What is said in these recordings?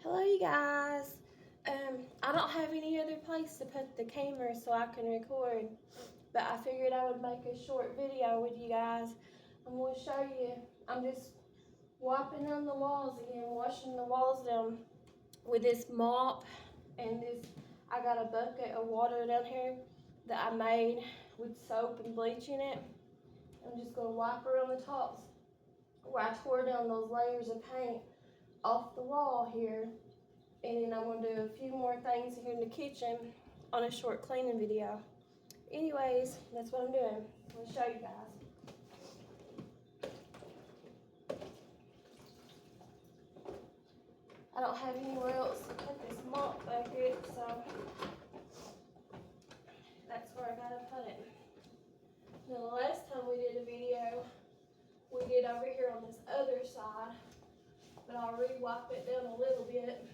Hello, you guys. I don't have any other place to put the camera so I can record, but I figured I would make a short video with you guys. I'm going to show you. I'm just wiping down the walls again, washing the walls down with this mop and this. I got a bucket of water down here that I made with soap and bleach in it. I'm just going to wipe around the tops where I tore down those layers of paint off the wall here. And then I'm going to do a few more things here in the kitchen on a short cleaning video. Anyways, that's what I'm doing. I'm going to show you guys. I don't have anywhere else to put this mop bucket, so that's where I got to put it. Now, the last time we did a video, we did over here on this other side, but I'll re-wipe it down a little bit.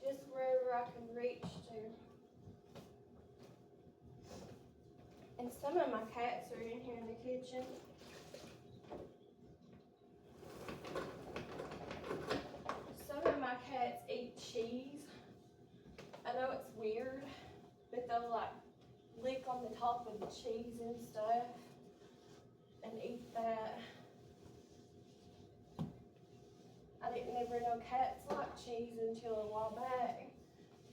Just wherever I can reach to. And some of my cats are in here in the kitchen. Some of my cats eat cheese. I know it's weird, but they'll like lick on the top of the cheese and stuff and eat that. I didn't never know cats like cheese until a while back,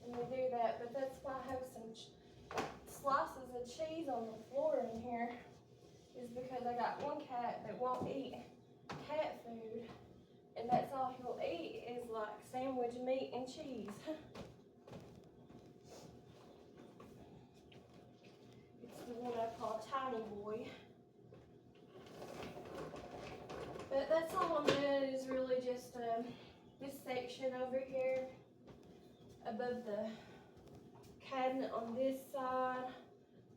and they do that. But that's why I have some slices of cheese on the floor in here, is because I got one cat that won't eat cat food, and that's all he'll eat is like sandwich meat and cheese. It's the one I call Tiny Boy. But that's all I'm doing is really just this section over here above the cabinet on this side,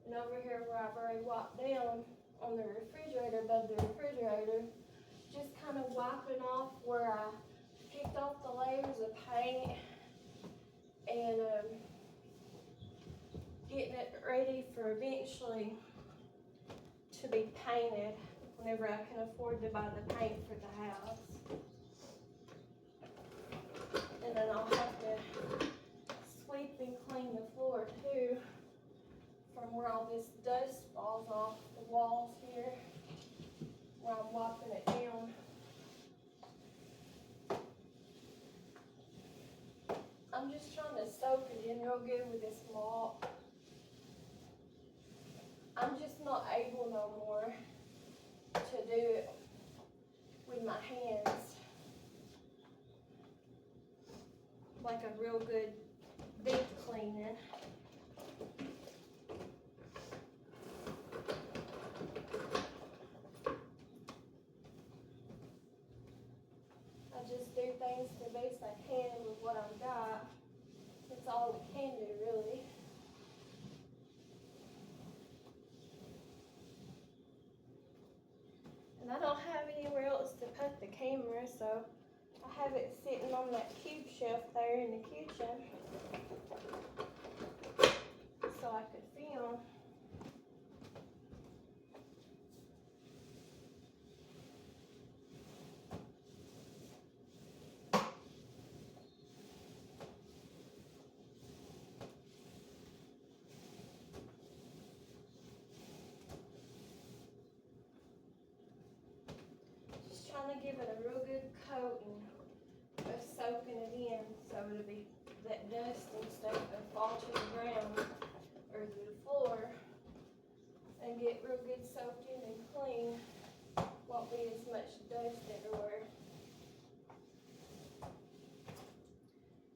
and over here where I've already wiped down on the refrigerator, above the refrigerator, just kind of wiping off where I picked off the layers of paint and getting it ready for eventually to be painted whenever I can afford to buy the paint for the house. And then I'll have to sweep and clean the floor too, from where all this dust falls off the walls here, where I'm wiping it down. I'm just trying to soak it in real good with this mop. I'm just not able no more to do it with my hands like a real good deep cleaning. I just do things the best I can with what I've got. That's all we can do, really. And I don't have anywhere else to put the camera, so I have it sitting on that cube shelf there in the kitchen so I could film. Just trying to give it a real good coating of soaking it in so it'll be that dust and stuff will fall to the ground or the floor and get real good soaked in and clean. Won't be as much dust everywhere.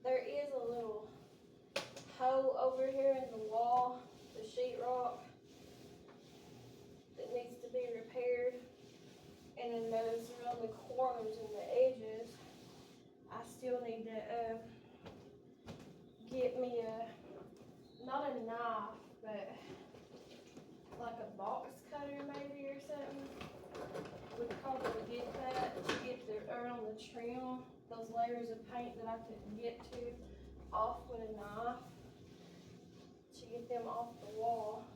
There is a little hole over here in the wall, the sheetrock, that needs to be repaired. And then those around the corners and the edges, I still need to get me not a knife, but like a box cutter maybe or something. Would probably get that to get around the trim, those layers of paint that I couldn't get to off with a knife, to get them off the wall.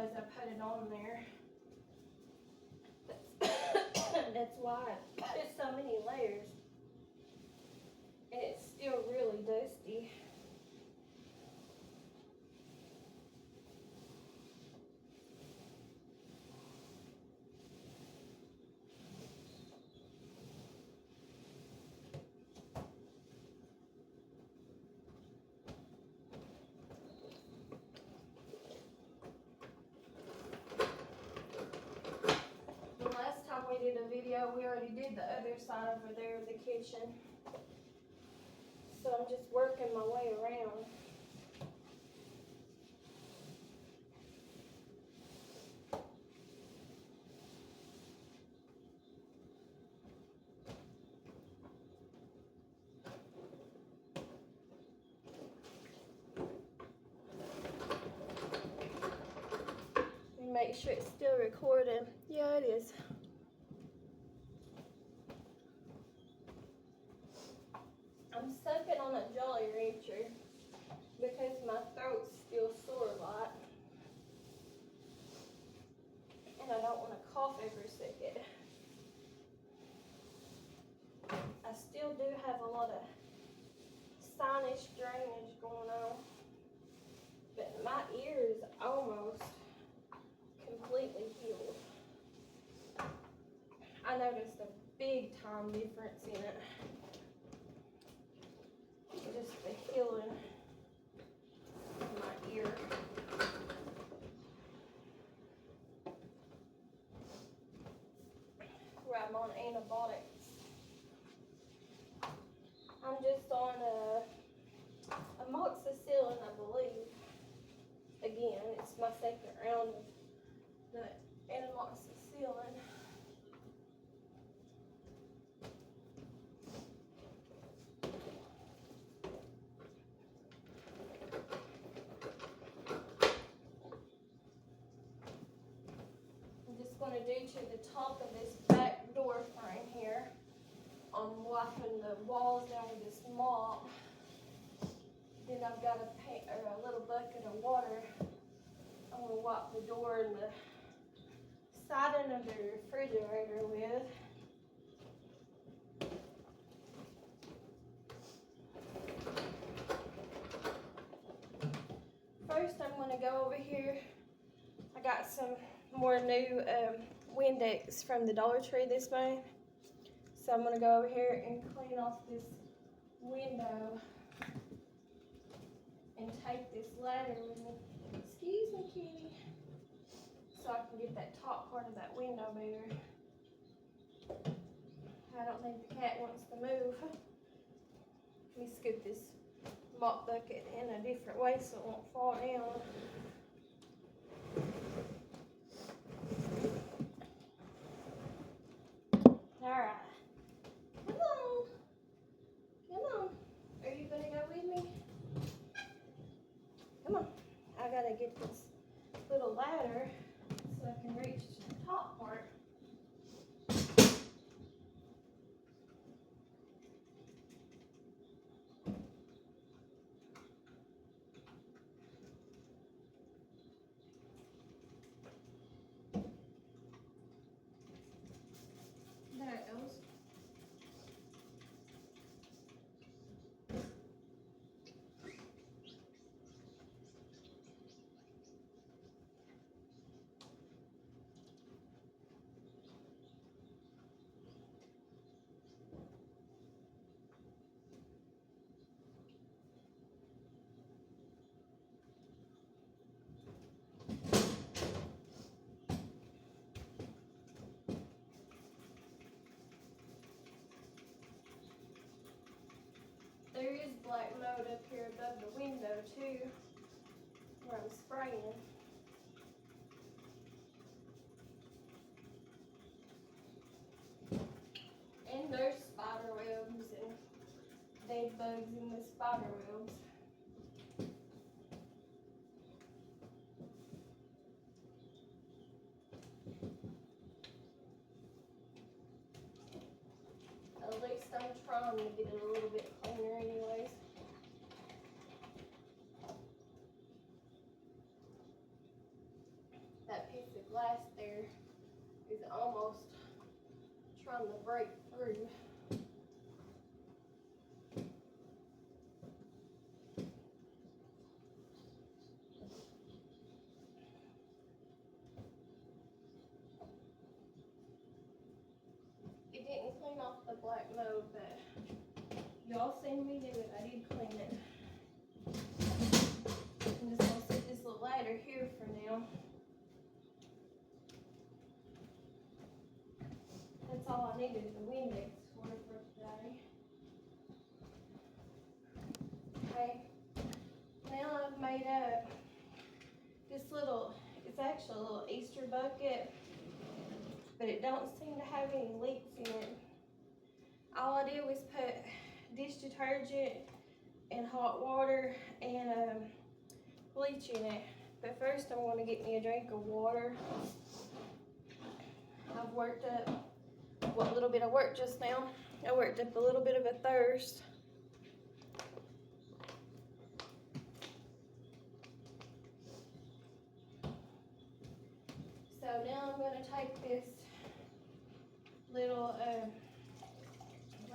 was, I put it on there. That's why it's so many layers. And it's still really dusty. The last time we did a video, we already did the other side over there of the kitchen. So I'm just working my way around. Make sure it's still recording. Yeah, it is. I'm sucking on a Jolly Rancher because my throat's still sore a lot. And I don't want to cough every second. I still do have a lot of sinus drainage going on. But my ear is almost completely healed. I noticed a big time difference in it. Just the healing in my ear. Where I'm on antibiotics. I'm just on amoxicillin, I believe. Again, it's my second round of the amoxicillin. I'm just going to do to the top of this back door frame here. I'm wiping the walls down with this mop. Then I've got a little bucket of water. I'm going to wipe the door and the siding of the refrigerator with. First, I'm going to go over here. I got some more new Windex from the Dollar Tree this month. So I'm going to go over here and clean off this window and take this ladder with me. Excuse me, kitty. So I can get that top part of that window better. I don't think the cat wants to move. Let me scoop this mop bucket in a different way so it won't fall down. Alright. Come on. Come on. Are you going to go with me? Come on. I got to get this little ladder so I can reach the top part. There it goes. There is black mold up here above the window too, where I'm spraying. And there's spider webs and dead bugs in the spider webs. At least I'm trying to get it a little bit cleaner anyways. piece of glass there is almost trying to break through. It didn't clean off the black mold, but y'all seen me do it. I did clean it. I'm just gonna set this little ladder here for now. That's all I needed the Windex for today. Okay, now I've made up this little, it's actually a little Easter bucket, but it don't seem to have any leaks in it. All I did was put dish detergent and hot water and bleach in it. But first I'm going to get me a drink of water. I've worked up what little bit I worked just now. I worked up a little bit of a thirst. So now I'm going to take this little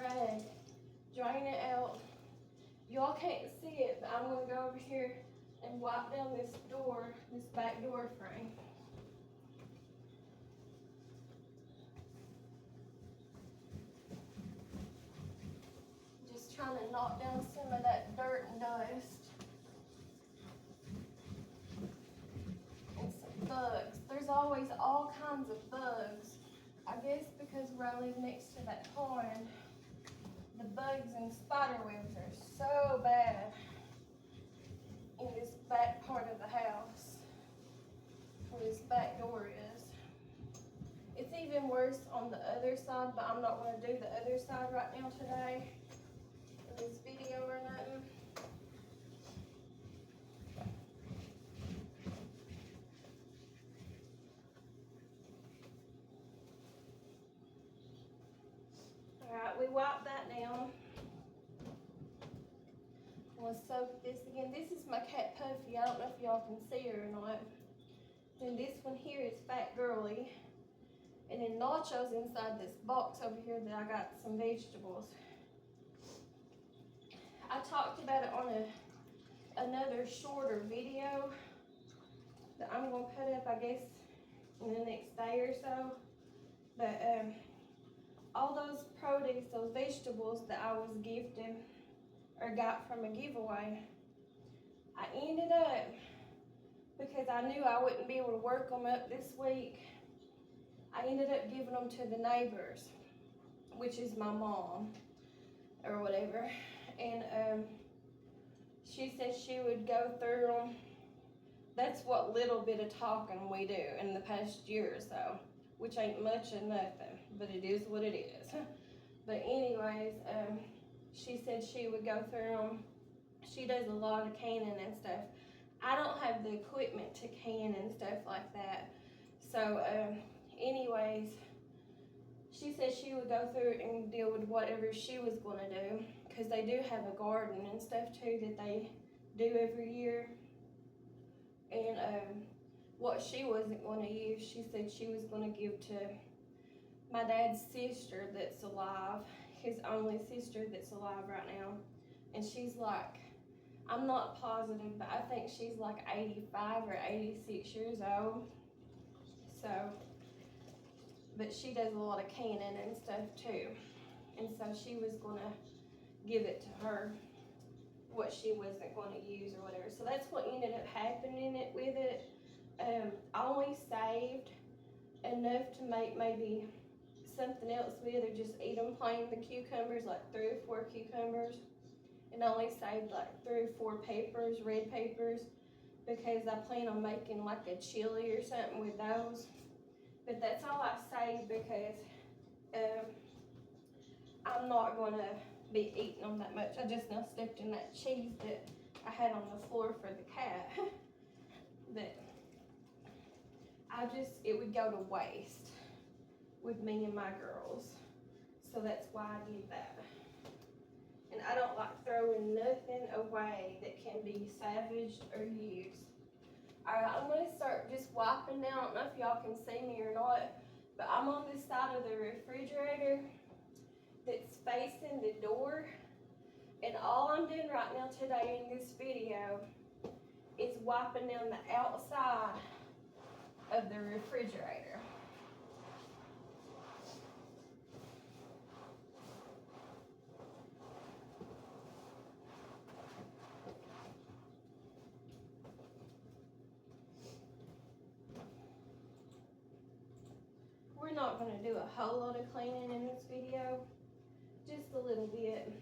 rag, drain it out. Y'all can't see it, but I'm going to go over here and wipe down this door, this back door frame. Just trying to knock down some of that dirt and dust. And some bugs. There's always all kinds of bugs. I guess because where I live next to that pond, the bugs and spider webs are so bad in this back part of the house, where this back door is. It's even worse on the other side, but I'm not going to do the other side right now today in this video or nothing. Alright, we wiped that down. I'm going to soak this again. This is my cat Puffy. I don't know if y'all can see her or not. Then this one here is Fat Girly. And then Nacho's inside this box over here that I got some vegetables. I talked about it on another shorter video that I'm going to put up, I guess, in the next day or so. But all those produce, those vegetables that I was gifted or got from a giveaway, I ended up, because I knew I wouldn't be able to work them up this week, I ended up giving them to the neighbors, which is my mom or whatever. And she said she would go through them. That's what little bit of talking we do in the past year or so, which ain't much of nothing, but it is what it is. But anyways, she said she would go through them. She does a lot of canning and stuff. I don't have the equipment to can and stuff like that. So anyways, she said she would go through and deal with whatever she was going to do, because they do have a garden and stuff too that they do every year. And what she wasn't going to use, she said she was going to give to my dad's sister that's alive, his only sister that's alive right now. And she's like, I'm not positive, but I think she's like 85 or 86 years old. So, but she does a lot of canning and stuff too. And so she was going to give it to her, what she wasn't going to use or whatever. So that's what ended up happening with it. I only saved enough to make maybe something else with, or just eat them plain, the cucumbers, like 3 or 4 cucumbers. And I only saved like 3 or 4 peppers, red peppers, because I plan on making like a chili or something with those. But that's all I saved, because I'm not going to be eating them that much. I just now stepped in that cheese that I had on the floor for the cat. That it would go to waste with me and my girls. So that's why I did that. And I don't like throwing nothing away that can be salvaged or used. Alright, I'm going to start just wiping down. I don't know if y'all can see me or not, but I'm on this side of the refrigerator that's facing the door. And all I'm doing right now today in this video is wiping down the outside of the refrigerator. We're not going to do a whole lot of cleaning in this video, just a little bit.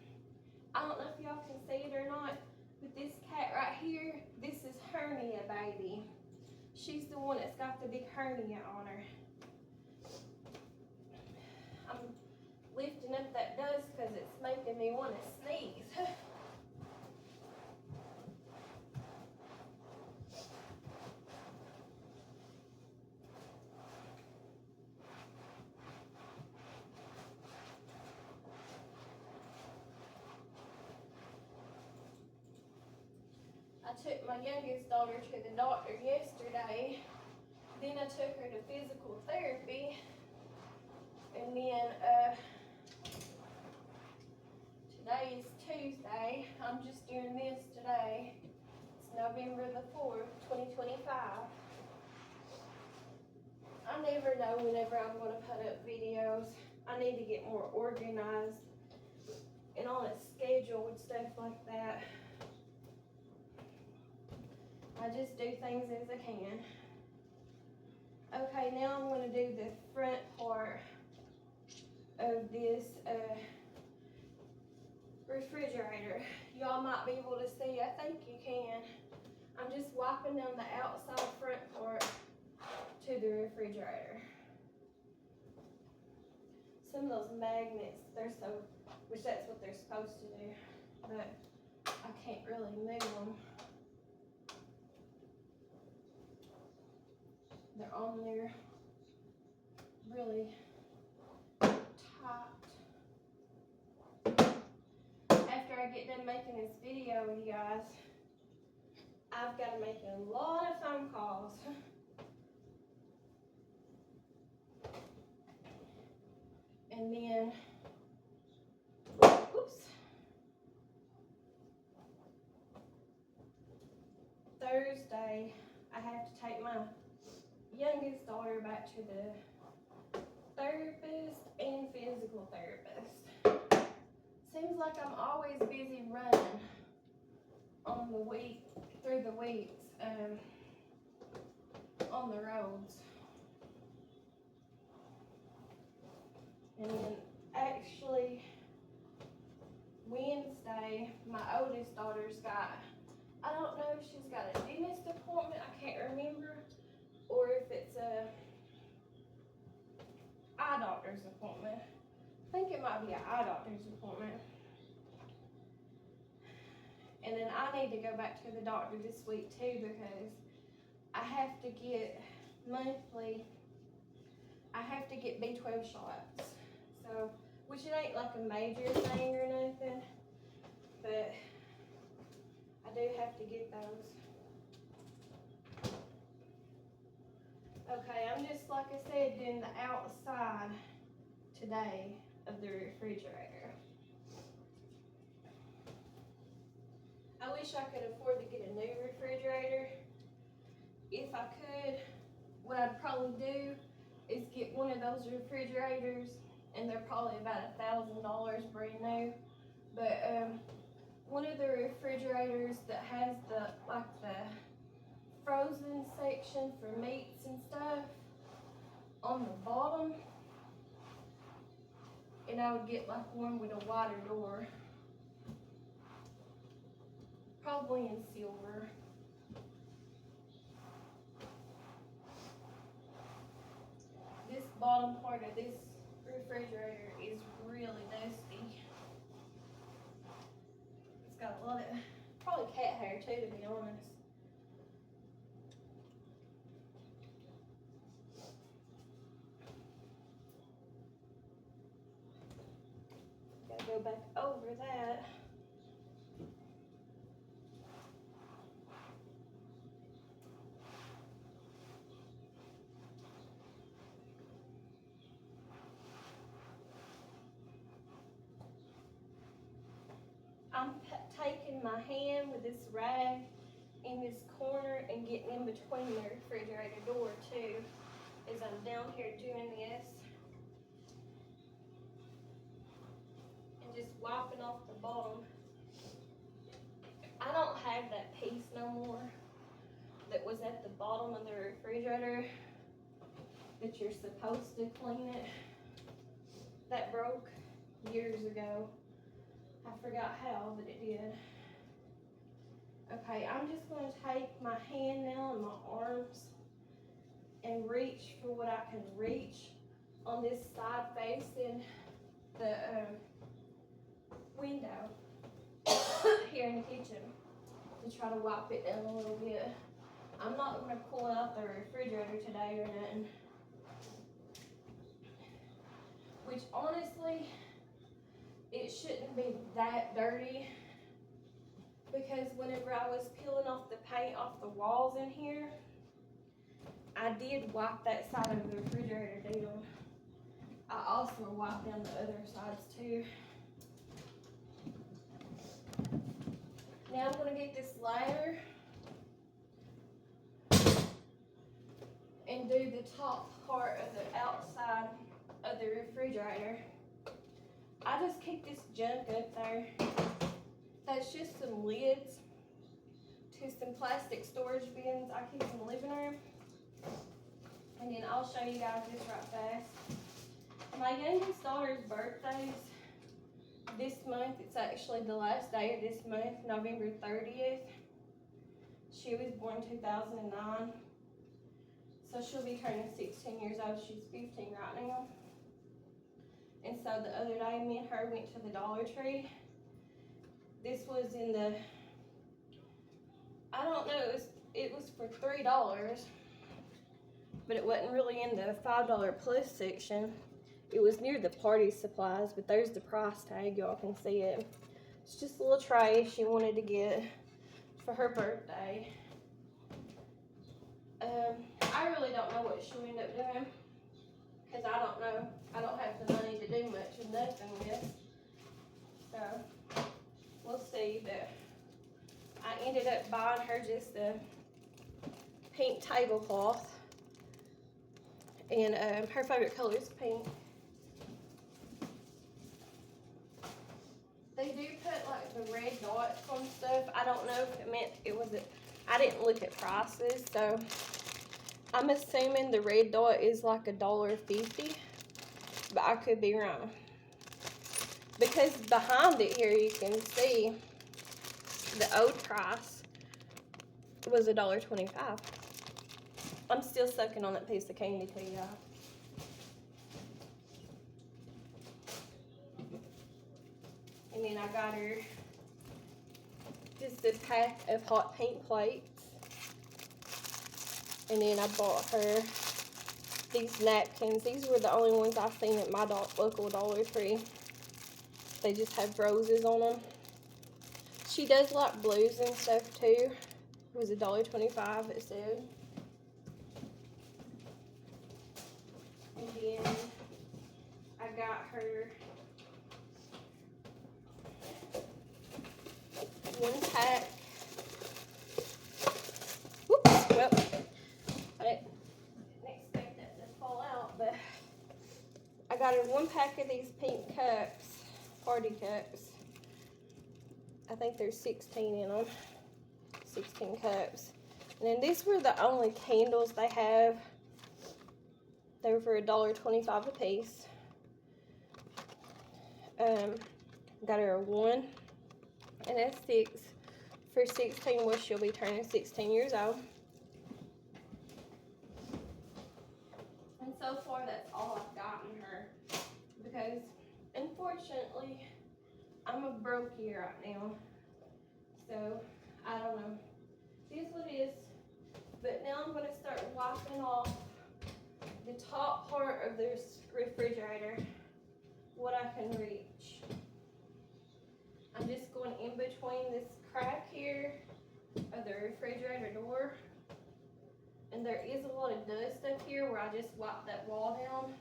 I don't know if y'all can see it or not, but this cat right here, this is Hernia Baby. She's the one that's got the big hernia on her. I'm lifting up that dust because it's making me want to sneeze. I took my youngest daughter to the doctor yesterday. Then I took her to physical therapy. And then today is Tuesday. I'm just doing this today. It's November the 4th, 2025. I never know whenever I'm going to put up videos. I need to get more organized and on a schedule and stuff like that. I just do things as I can. Okay, now I'm going to do the front part of this refrigerator. Y'all might be able to see, I think you can. I'm just wiping down the outside front part to the refrigerator. Some of those magnets, they're so, which that's what they're supposed to do, but I can't really move them. They're on there really tight. After I get done making this video, you guys, I've got to make a lot of phone calls. And then, oops, Thursday, I have to take my youngest daughter back to the therapist and physical therapist. Seems like I'm always busy running on the week, through the weeks, on the roads. And then actually Wednesday, my oldest daughter's got, I don't know if she's got a dentist appointment, I can't remember, or if it's a eye doctor's appointment. I think it might be an eye doctor's appointment. And then I need to go back to the doctor this week too, because I have to get monthly, I have to get B12 shots. So, which it ain't like a major thing or nothing, but I do have to get those. Okay, I'm just, like I said, doing the outside today of the refrigerator. I wish I could afford to get a new refrigerator. If I could, what I'd probably do is get one of those refrigerators, and they're probably about $1,000 brand new. But one of the refrigerators that has the frozen section for meats and stuff on the bottom, and I would get like one with a wider door, probably in silver. This bottom part of this refrigerator is really dusty. It's got a lot of, probably cat hair too, to be honest. Gotta go back over that. I'm taking my hand with this rag in this corner and getting in between the refrigerator door too, as I'm down here doing this. And just wiping off the bottom. I don't have that piece no more that was at the bottom of the refrigerator that you're supposed to clean it. That broke years ago. I forgot how, but it did. Okay, I'm just going to take my hand now and my arms and reach for what I can reach on this side facing the window here in the kitchen to try to wipe it down a little bit. I'm not going to pull out the refrigerator today or nothing. Which honestly, it shouldn't be that dirty, because whenever I was peeling off the paint off the walls in here, I did wipe that side of the refrigerator down. I also wiped down the other sides too. Now I'm going to get this ladder and do the top part of the outside of the refrigerator. I just keep this junk up there. That's just some lids to some plastic storage bins I keep in the living room. And then I'll show you guys this right fast. My youngest daughter's birthday's this month. It's actually the last day of this month, November 30th. She was born 2009. So she'll be turning 16 years old. She's 15 right now. And so the other day, me and her went to the Dollar Tree. This was in the, I don't know, it was for $3, but it wasn't really in the $5 plus section. It was near the party supplies, but there's the price tag, y'all can see it. It's just a little tray she wanted to get for her birthday. I really don't know what she'll end up doing, because I don't know. I don't have the money to do much of nothing with. So, we'll see. But I ended up buying her just a pink tablecloth. And her favorite color is pink. They do put like the red dots on stuff. I don't know if it meant it was I didn't look at prices, so I'm assuming the red dot is like $1.50, but I could be wrong. Because behind it here you can see the old price was $1.25. I'm still sucking on that piece of candy to y'all. And then I got her just a pack of hot pink plates. And then I bought her these napkins. These were the only ones I've seen at my local Dollar Tree. They just have roses on them. She does like blues and stuff too. It was $1.25, it said. And then I got her one pack. Whoops, well, I didn't expect that to fall out, but I got her one pack of these pink cups, party cups. I think there's 16 in them, 16 cups. And then these were the only candles they have. They were for $1.25 a piece. Got her a 1 and a 6 for 16. Well, she'll be turning 16 years old. And so far, that's all I've gotten her, because unfortunately, I'm a broke year right now. So I don't know. It is what it is. But now I'm going to start wiping off the top part of this refrigerator, what I can reach. I'm just going in between this crack here of the refrigerator door. And there is a lot of dust up here where I just wiped that wall down.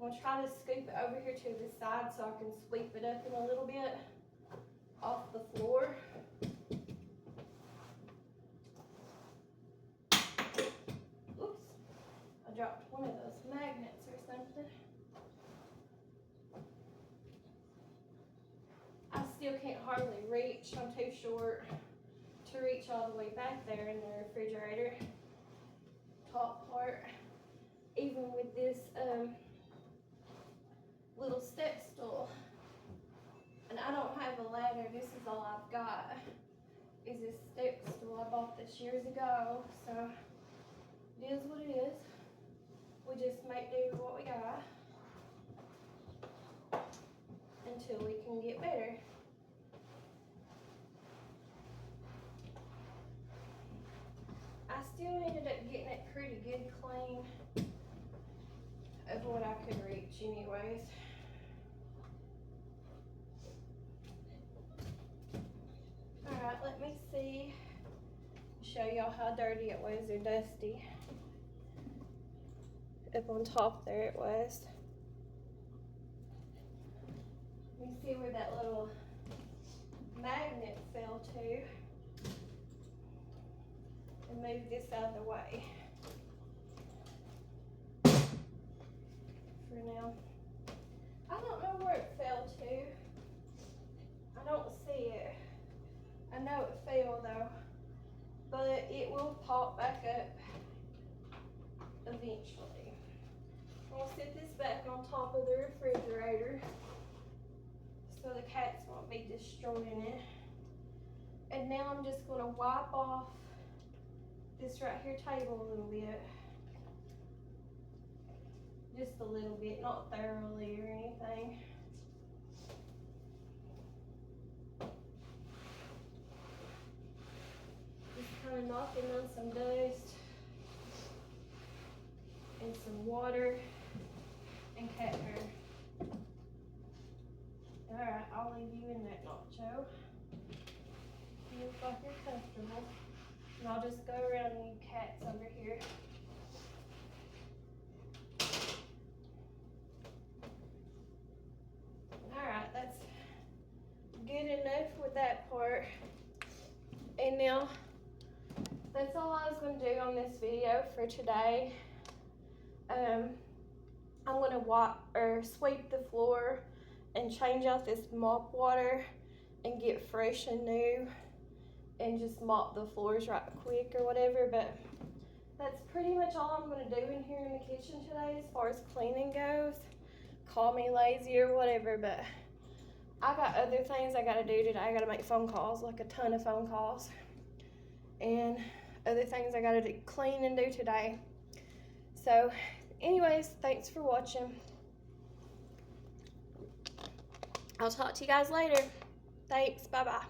I'm going to try to scoop it over here to the side so I can sweep it up in a little bit. off the floor. Oops, I dropped one of those magnets or something. I still can't hardly reach. I'm too short to reach all the way back there in the refrigerator top part. Even with this little step stool. And I don't have a ladder. This is all I've got. Is this step stool. I bought this years ago. So it is what it is. We just make do with what we got until we can get better. I still ended up getting it pretty good clean of what I could reach anyways. Alright, let me see. Show y'all how dirty it was or dusty. Up on top there it was. Let me see where that little magnet fell to. And move this out of the way. For now. I don't know where it fell to. I don't see it. I know it fell though. But it will pop back up eventually. I'm gonna set this back on top of the refrigerator so the cats won't be destroying it. And now I'm just gonna wipe off this right here table a little bit. Just a little bit, not thoroughly or anything. Just kind of knocking on some dust and some water and cat hair. Alright, I'll leave you in that nacho. You look like you're comfortable. And I'll just go around you cats over here. Alright, that's good enough with that part. And now, that's all I was going to do on this video for today. I'm going to sweep the floor and change out this mop water and get fresh and new. And just mop the floors right quick or whatever, but that's pretty much all I'm going to do in here in the kitchen today as far as cleaning goes. Call me lazy or whatever, but I got other things I got to do today. I got to make phone calls, like a ton of phone calls, and other things I got to do, clean and do today. So anyways, thanks for watching. I'll talk to you guys later. Thanks, bye-bye.